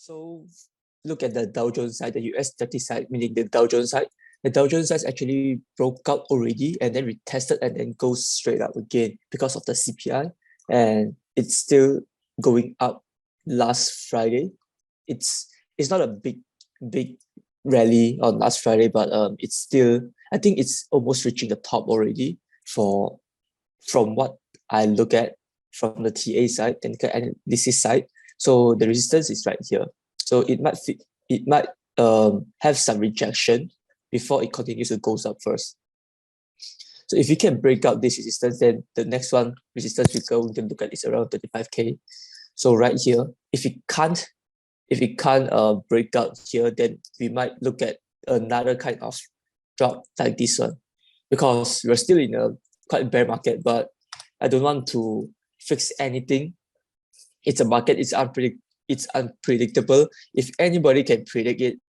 So look at the Dow Jones side, the US 30 side, meaning the Dow Jones side. The Dow Jones side actually broke out already and then retested and then goes straight up again because of the CPI. And it's still going up last Friday. It's not a big rally on last Friday, but it's still, I think it's almost reaching the top already from what I look at from the TA side, technical analysis side. So the resistance is right here. So it might have some rejection before it continues to goes up first. So if you can break out this resistance, then the next one resistance we can look at is around 35K. So right here, if it can't break out here, then we might look at another kind of drop like this one, because we're still in a quite bear market, but I don't want to fix anything. It's a market, it's unpredictable. If anybody can predict it,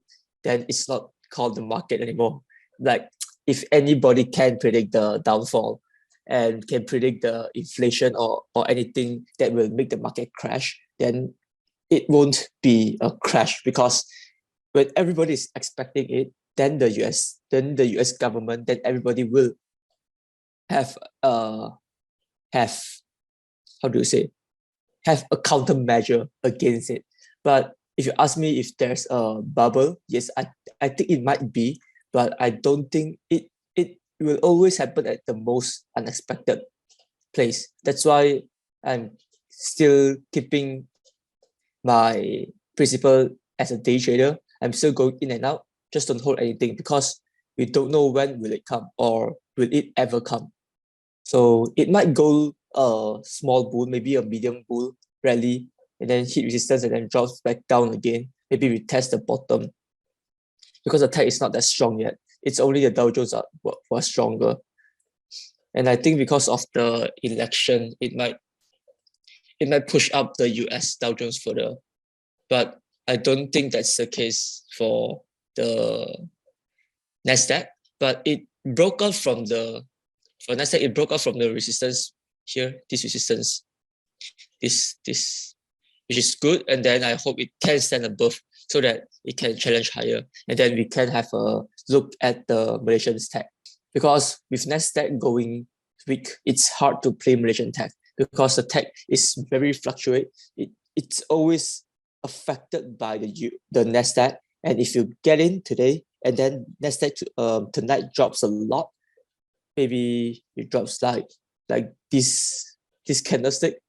then it's not called the market anymore. Like if anybody can predict the downfall and can predict the inflation or anything that will make the market crash, then it won't be a crash, because when everybody is expecting it, then the US government, then everybody will have have a countermeasure against it. But if you ask me if there's a bubble, yes, I think it might be, but I don't think it will always happen at the most unexpected place. That's why I'm still keeping my principle as a day trader. I'm still going in and out, just don't hold anything, because we don't know when will it come or will it ever come. So it might go a small bull, maybe a medium bull rally, and then hit resistance and then drops back down again. Maybe we test the bottom, because the tech is not that strong yet. It's only the Dow Jones was stronger. And I think because of the election, it might push up the US Dow Jones further. But I don't think that's the case for the Nasdaq. But it broke out from the Nasdaq, it broke out from the resistance here, this resistance, this which is good. And then I hope it can stand above so that it can challenge higher. And then we can have a look at the Malaysian tech. Because with Nasdaq going weak, it's hard to play Malaysian tech, because the tech is very fluctuate. It's always affected by the Nasdaq. And if you get in today and then Nasdaq tonight drops a lot, maybe it drops like this candlestick,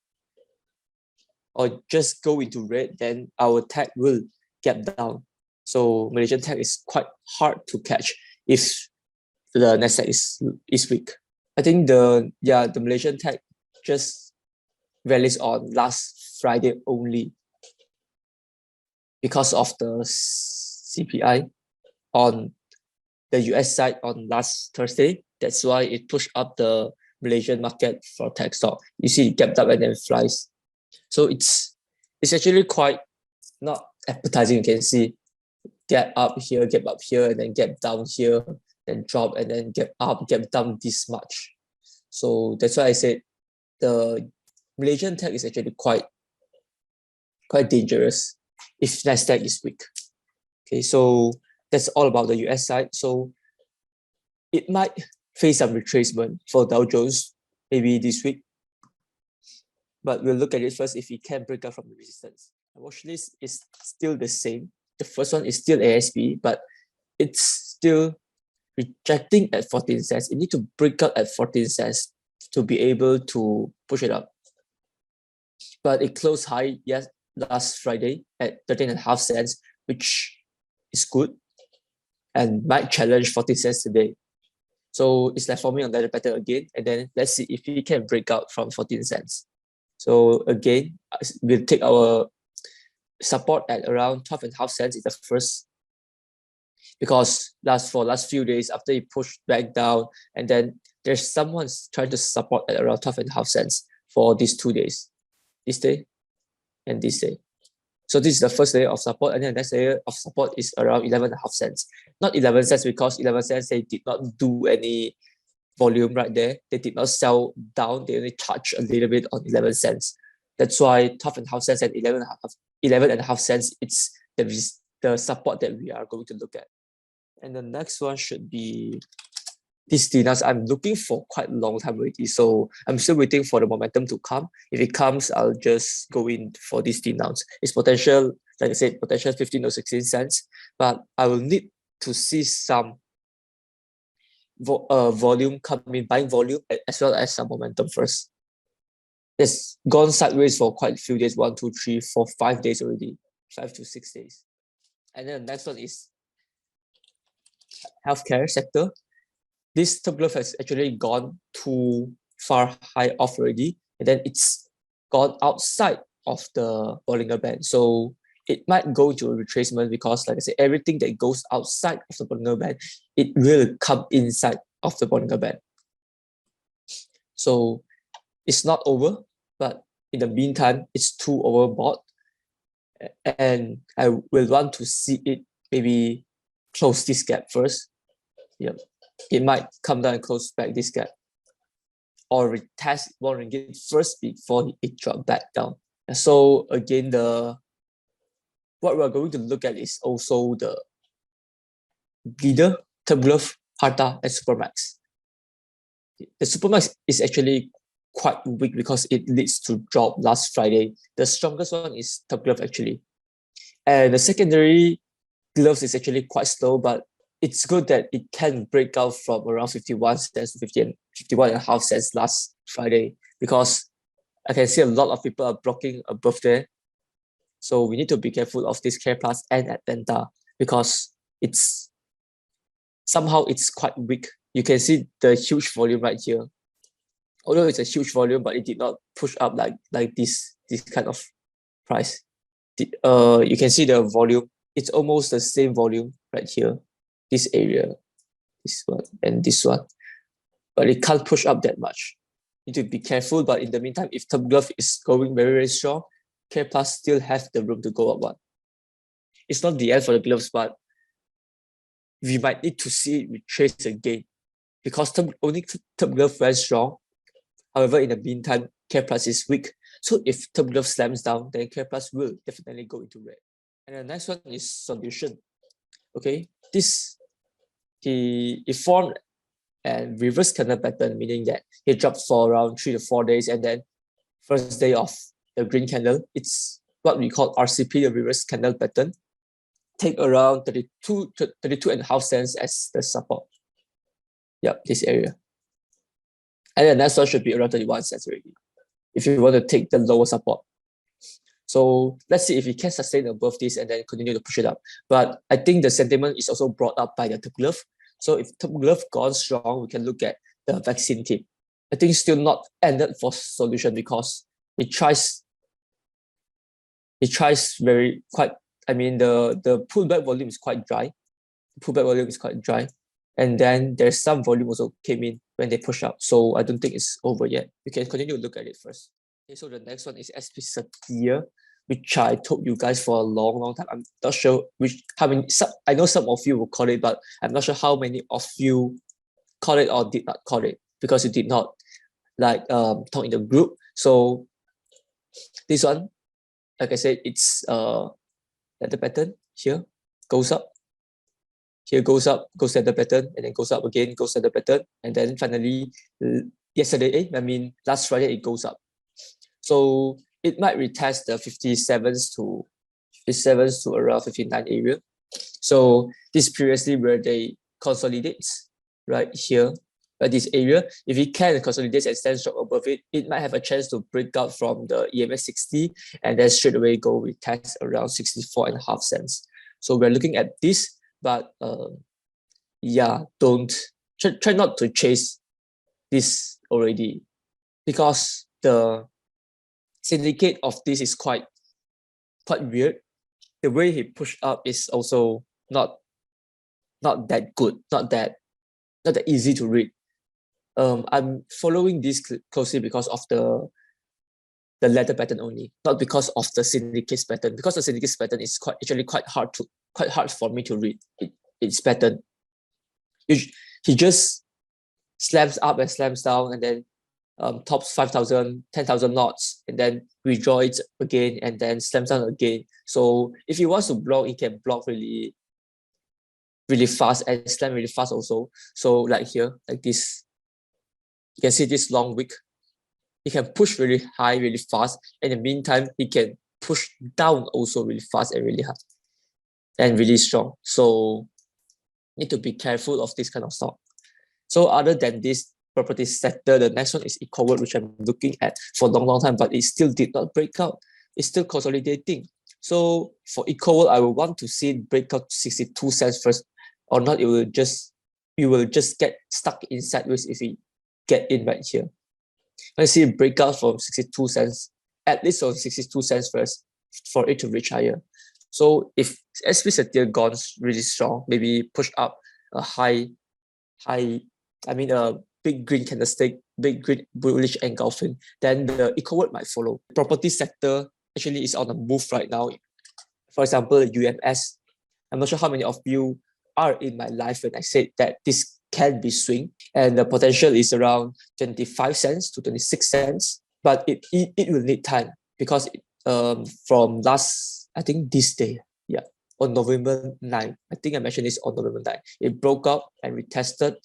or just go into red, then our tech will gap down. So Malaysian tech is quite hard to catch if the Nasdaq is weak. I think the Malaysian tech just rallies on last Friday only because of the CPI on the US side on last Thursday. That's why it pushed up the Malaysian market for tech stock. You see it gapped up and then flies. So it's actually quite not appetizing. You can see gap up here, and then gap down here, then drop, and then gap up, gap down this much. So that's why I said the Malaysian tech is actually quite dangerous if Nasdaq is weak. Okay, so that's all about the US side. So it might face some retracement for Dow Jones maybe this week, but we'll look at it first if it can break out from the resistance. The watch list is still the same. The first one is still ASB, but it's still rejecting at 14 cents. It needs to break out at 14 cents to be able to push it up. But it closed high last Friday at 13.5 cents, which is good and might challenge 14 cents today. So it's like forming a ladder pattern again, and then let's see if it can break out from 14 cents. So again, we'll take our support at around 12.5 cents is the first, because last few days after it pushed back down, and then there's someone's trying to support at around 12.5 cents for these 2 days, this day and this day. So this is the first layer of support, and then the next layer of support is around 11.5 cents. Not 11 cents because 11 cents they did not do any volume right there. They did not sell down. They only charged a little bit on 11 cents. That's why 12.5 cents and 11.5 11.5 cents, it's the support that we are going to look at. And the next one should be this DNONCE. I'm looking for quite a long time already, so I'm still waiting for the momentum to come. If it comes, I'll just go in for this DNONCE. It's potential, like I said, potential 15 or 16 cents, but I will need to see some volume come in, buying volume, as well as some momentum first. It's gone sideways for quite a few days, 1, 2, 3, 4, 5 days already, 5 to 6 days. And then the next one is healthcare sector. This top graph has actually gone too far high off already, and then it's gone outside of the Bollinger Band. So it might go to a retracement because, like I said, everything that goes outside of the Bollinger Band, it will come inside of the Bollinger Band. So it's not over, but in the meantime, it's too overbought. And I will want to see it maybe close this gap first. Yep. It might come down and close back this gap, or retest 1 ringgit first before it dropped back down. And so again, what we're going to look at is also the leader, Term Glove, Harta, and Supermax. The Supermax is actually quite weak because it leads to drop last Friday. The strongest one is Term Glove actually. And the secondary gloves is actually quite slow, but it's good that it can break out from around 51 cents to 51.5 cents last Friday, because I can see a lot of people are blocking above there. So we need to be careful of this Care Plus and Atlanta because it's somehow it's quite weak. You can see the huge volume right here. Although it's a huge volume, but it did not push up like this kind of price. You can see the volume. It's almost the same volume right here. This area, this one, and this one. But it can't push up that much. You need to be careful, but in the meantime, if Term Glove is going very, very strong, Care Plus still have the room to go up one. It's not the end for the gloves, but we might need to see it retrace again because only Term Glove went strong. However, in the meantime, Care Plus is weak. So if Term Glove slams down, then Care Plus will definitely go into red. And the next one is Solution. Okay, he formed and reverse candle pattern, meaning that he dropped for around 3 to 4 days, and then first day of the green candle, it's what we call RCP, the reverse candle pattern. Take around 32.5 cents as the support. Yep, this area. And the next one should be around 31 cents already, if you want to take the lower support. So let's see if we can sustain above this and then continue to push it up. But I think the sentiment is also brought up by the Term Glove. So if Term Glove gone strong, we can look at the vaccine tip. I think still not ended for Solution because it tries the pullback volume is quite dry. The pullback volume is quite dry. And then there's some volume also came in when they push up. So I don't think it's over yet. We can continue to look at it first. Okay, so the next one is SPSETIA, which I told you guys for a long, long time. I'm not sure I know some of you will call it, but I'm not sure how many of you call it or did not call it because you did not talk in the group. So this one, like I said, it's at the pattern here, goes up. Here goes up, goes at the pattern, and then goes up again, goes at the pattern, and then finally last Friday it goes up. So it might retest the 57s to around 59 area. So this previously where they consolidate right here, this area. If it can consolidate and stand strong above it, it might have a chance to break out from the EMS 60 and then straight away go retest around 64.5 cents. So we're looking at this, but don't try not to chase this already because the syndicate of this is quite weird. The way he pushed up is also not that good, not that easy to read. I'm following this closely because of the ladder pattern only, not because of the syndicate's pattern. Because the syndicate's pattern is quite hard for me to read its pattern. He just slams up and slams down, and then tops 5,000, 10,000 knots, and then withdraw it again, and then slams down again. So if he wants to block, he can block really, really fast and slam really fast also. So like here, like this, you can see this long wick. He can push really high, really fast. In the meantime, he can push down also really fast and really hard and really strong. So need to be careful of this kind of stock. So other than this property sector, the next one is ECOWLD, which I'm looking at for a long time, but it still did not break out. It's still consolidating. So for ECOWLD, I will want to see it break out 62 cents first, or not, you will just get stuck in sideways if we get in right here. Let's see it break out from 62 cents, at least on 62 cents first for it to reach higher. So if SPSETIA gone really strong, maybe push up a a big green candlestick, big green bullish engulfing, then the ECOWLD might follow. Property sector actually is on the move right now. For example, UEMS. I'm not sure how many of you are in my life when I said that this can be swing, and the potential is around 25 cents to 26 cents, but it will need time because from last, I think this day, yeah, on November 9, I think I mentioned this on November 9, it broke up and retested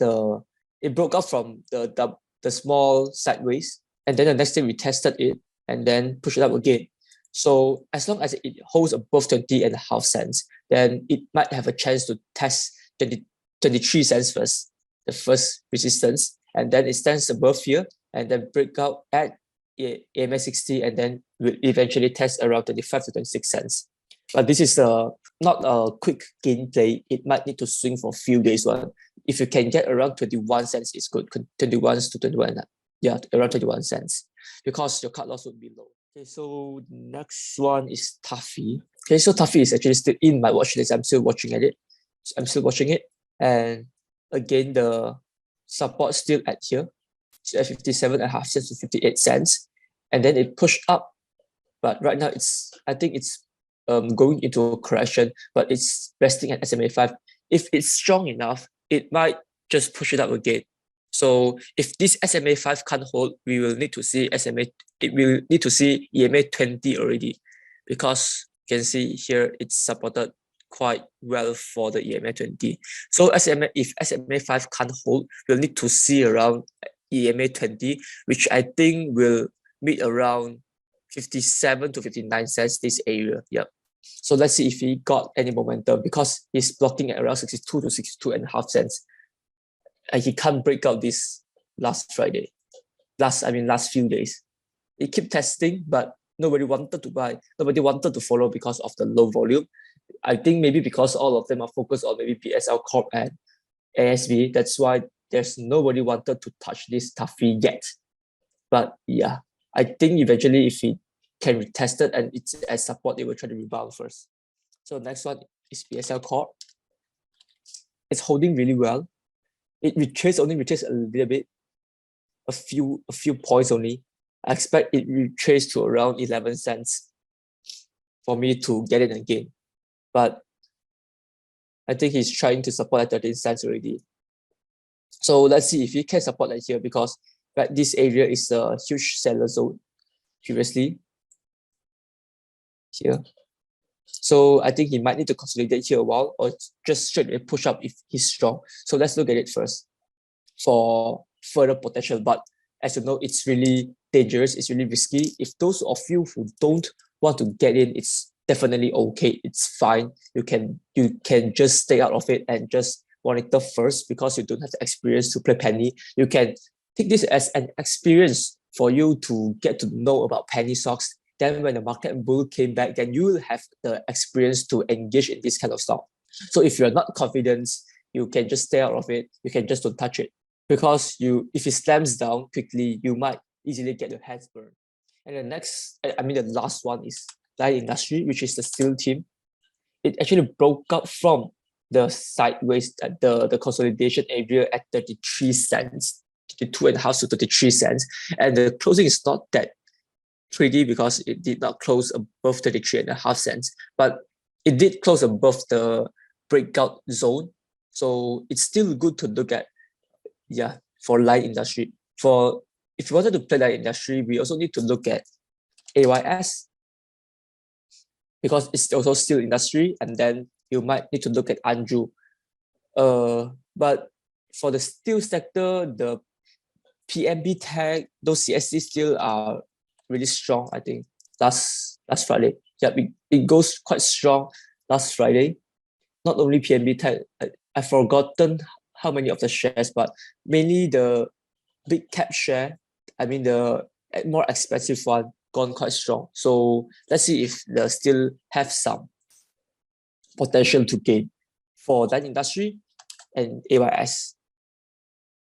it broke up from the small sideways, and then the next day we tested it and then push it up again. So as long as it holds above 20.5 cents, then it might have a chance to test 23 cents first, the first resistance, and then it stands above here and then break out at EMA 60, and then will eventually test around 25 to 26 cents. But this is not a quick gain play. It might need to swing for a few days. If you can get around 21 cents, it's good. 21 to 21, yeah, around 21 cents, because your cut loss would be low. Okay, so next one is TAFI. Okay, so TAFI is actually still in my watch list. I'm still watching it. And again, the support still at here. It's at 57.5 cents to 58 cents. And then it pushed up. But right now, I think it's going into a correction, but it's resting at SMA 5. If it's strong enough, it might just push it up again. So if this SMA 5 can't hold, we will need to see EMA 20 already, because you can see here it's supported quite well for the EMA 20. So if SMA 5 can't hold, we'll need to see around EMA 20, which I think will meet around 57 to 59 cents, this area. Yep. So let's see if he got any momentum, because he's blocking at around 62 to 62.5 cents. And he can't break out this last few days. It kept testing, but nobody wanted to buy. Nobody wanted to follow because of the low volume. I think maybe because all of them are focused on maybe BSCLCORP and ASV. That's why there's nobody wanted to touch this TAFI yet. But yeah, I think eventually if he can retest it and it's as support, it will try to rebound first. So next one is BSCLCORP. It's holding really well. It retraced a little bit, a few points only. I expect it retraced to around 11 cents for me to get it again. But I think he's trying to support at 13 cents already. So let's see if he can support that here, because this area is a huge seller zone previously here. So I think he might need to consolidate here a while, or just straight away push up if he's strong. So let's look at it first for further potential. But as you know, it's really dangerous. It's really risky. If those of you who don't want to get in, it's definitely okay. It's fine. You can just stay out of it and just monitor first, because you don't have the experience to play penny. You can take this as an experience for you to get to know about penny stocks. Then when the market bull came back, then you will have the experience to engage in this kind of stock. So if you're not confident, you can just stay out of it. You can just don't touch it, because if it slams down quickly, you might easily get your hands burned. And the last one is light industry, which is the steel team. It actually broke out from the sideways, the consolidation area at 33 cents, 22.5 to 33 cents. And the closing is not that pretty, because it did not close above 33.5 cents, but it did close above the breakout zone. So it's still good to look at, yeah, for light industry. For if you wanted to play that industry, we also need to look at AYS because it's also steel industry, and then you might need to look at Anju. But for the steel sector, the PMB tag, those CSC still are really strong. I think last Friday, yeah, it goes quite strong last Friday. Not only PMB tag, I've forgotten how many of the shares, but mainly the big cap share. I mean the more expensive one gone quite strong. So let's see if they still have some potential to gain for that industry and AYS.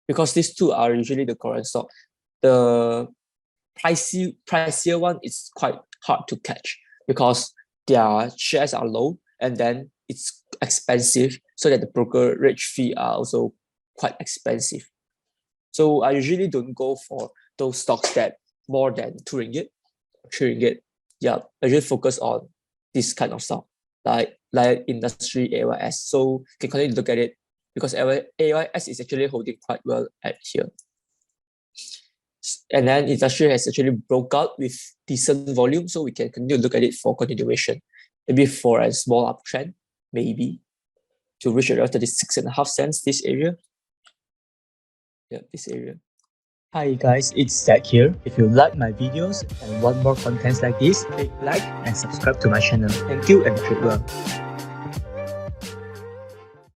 Because these two are usually the Korean stock. The pricier one is quite hard to catch because their shares are low and then it's expensive, so that the brokerage fee are also quite expensive. So I usually don't go for those stocks that more than 2 ringgit, 3 ringgit. Yeah, I usually focus on this kind of stock, like industry AYS. So you can continue to look at it because AYS is actually holding quite well at here. And then industry has actually broke out with decent volume, so we can continue to look at it for continuation. Maybe for a small uptrend, maybe to reach around 36.5 cents, this area. Yeah, this area. Hi guys, it's Zach here. If you like my videos and want more contents like this, click like and subscribe to my channel. Thank you and trade well.